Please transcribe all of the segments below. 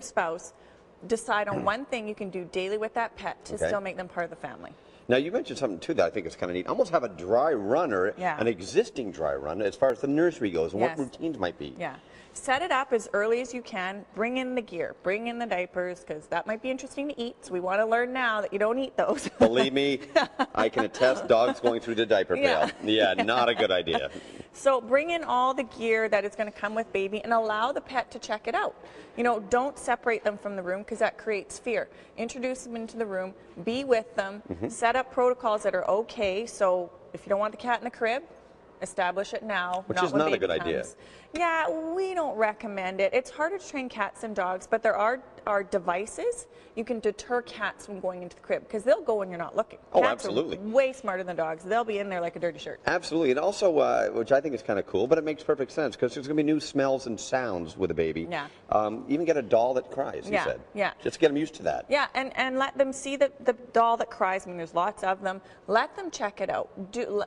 spouse, decide on one thing you can do daily with that pet to still make them part of the family. Now, you mentioned something, too, that I think is kind of neat. Almost have a dry run or an existing dry run as far as the nursery goes and what routines might be. Yeah. Set it up as early as you can. Bring in the gear. Bring in the diapers, because that might be interesting to eat. So we want to learn now that you don't eat those. Believe me, I can attest dogs going through the diaper pail. Yeah, not a good idea. So bring in all the gear that is going to come with baby and allow the pet to check it out. You know, don't separate them from the room because that creates fear. Introduce them into the room. Be with them. Set up protocols that are okay. So if you don't want the cat in the crib, establish it now. Which is not a good idea. Yeah, we don't recommend it. It's harder to train cats than dogs, but there are devices. You can deter cats from going into the crib because they'll go when you're not looking. Oh, cats absolutely. Are way smarter than dogs. They'll be in there like a dirty shirt. Absolutely. And also, which I think is kind of cool, but it makes perfect sense because there's going to be new smells and sounds with a baby. Yeah. Even get a doll that cries, you said. Yeah. Just get them used to that. Yeah, and let them see the doll that cries. I mean, there's lots of them. Let them check it out.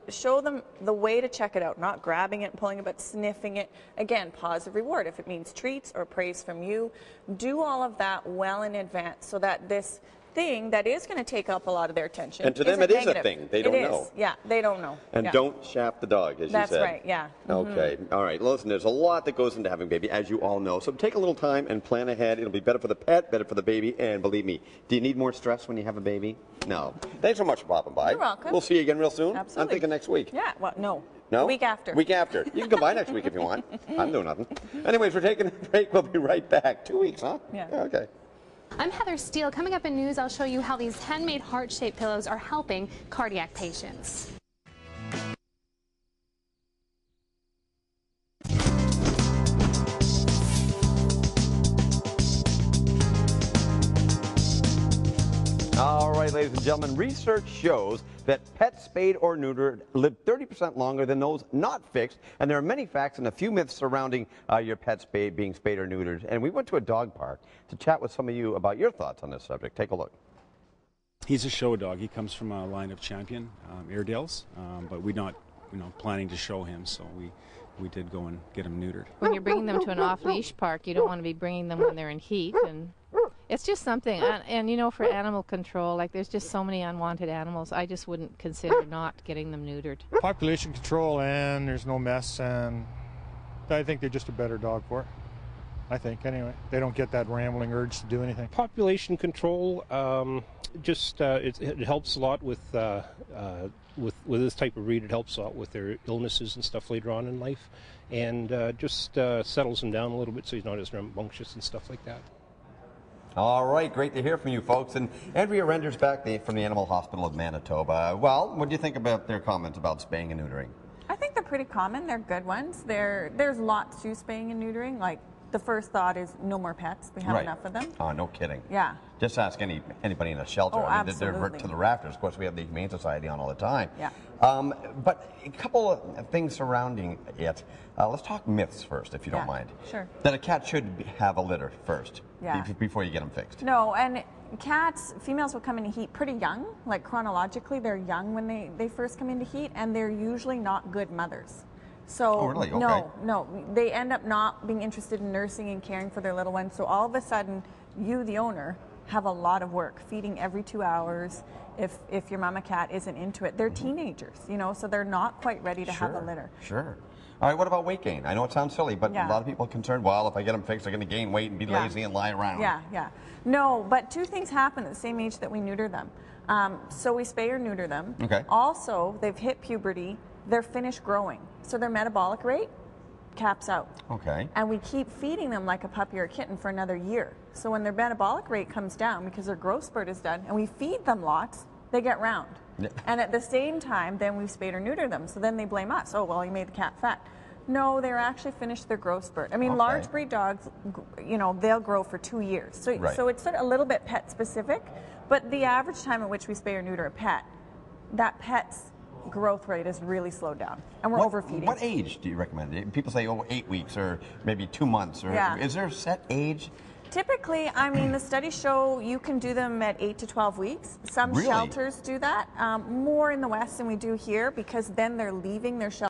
Show them the way to check it out, not grabbing it and pulling it, but sniffing it. Again, positive reward. If it means treats or praise from you, do all of that well in advance so that this thing that is going to take up a lot of their attention. And to them, it is a thing. They don't know. Yeah, they don't know. And don't shaft the dog, as you said. That's right, yeah. Okay. All right. Listen, there's a lot that goes into having a baby, as you all know. So take a little time and plan ahead. It'll be better for the pet, better for the baby. And believe me, do you need more stress when you have a baby? No. Thanks so much for popping by. You're welcome. We'll see you again real soon. Absolutely. I'm thinking next week. Yeah, well, no. No? Week after. Week after. You can come by next week if you want. I'm doing nothing. Anyways, we're taking a break. We'll be right back. 2 weeks, huh? Yeah. Okay. I'm Heather Steele. Coming up in news, I'll show you how these handmade heart-shaped pillows are helping cardiac patients. All right, ladies and gentlemen, research shows that pets spayed or neutered live 30% longer than those not fixed, and there are many facts and a few myths surrounding your pet being spayed or neutered. And we went to a dog park to chat with some of you about your thoughts on this subject. Take a look. He's a show dog. He comes from a line of champion Airedales, but we're not, planning to show him, so we did go and get him neutered. When you're bringing them to an off-leash park, you don't want to be bringing them when they're in heat, and it's just something. And for animal control, like there's just so many unwanted animals, I just wouldn't consider not getting them neutered. Population control, and there's no mess, and I think they're just a better dog for it. I think, anyway. They don't get that rambling urge to do anything. Population control, it helps a lot with this type of breed. It helps a lot with their illnesses and stuff later on in life, and just settles him down a little bit so he's not as rambunctious and stuff like that. All right, great to hear from you folks. And Andrea Render's back from the Animal Hospital of Manitoba. Well, what do you think about their comments about spaying and neutering? I think they're pretty common. They're good ones. There's lots to spaying and neutering. Like, the first thought is no more pets. We have enough of them. Oh, no kidding. Yeah. Just ask anybody in a shelter. Oh, I mean, absolutely. they're to the rafters. Of course, we have the Humane Society on all the time. Yeah. But a couple of things surrounding it. Let's talk myths first, if you don't mind. Sure. That a cat should have a litter first before you get them fixed. No, and cats, females will come into heat pretty young. Like chronologically, they're young when they first come into heat, and they're usually not good mothers. So oh, really? Okay. No, they end up not being interested in nursing and caring for their little ones. So all of a sudden, you, the owner, have a lot of work, feeding every 2 hours. If your mama cat isn't into it, they're teenagers, so they're not quite ready to have a litter. Sure. All right, what about weight gain? I know it sounds silly, but a lot of people are concerned, well, if I get them fixed, they're going to gain weight and be lazy and lie around. Yeah. No, but two things happen at the same age that we neuter them. So we spay or neuter them. Okay. Also, they've hit puberty, they're finished growing. So their metabolic rate caps out. Okay. And we keep feeding them like a puppy or a kitten for another year. So when their metabolic rate comes down because their growth spurt is done, and we feed them lots, they get round. Yeah. And at the same time, then we spayed or neuter them. So then they blame us. Oh, well, you made the cat fat. No, they're actually finished their growth spurt. I mean, large breed dogs, they'll grow for 2 years. So it's sort of a little bit pet specific, but the average time at which we spay or neuter a pet, that pet's growth rate is really slowed down, and we're overfeeding. What age do you recommend? People say, 8 weeks or maybe 2 months. Or is there a set age? Typically, I mean, the studies show you can do them at 8 to 12 weeks. Some shelters do that, more in the West than we do here, because then they're leaving their shelter.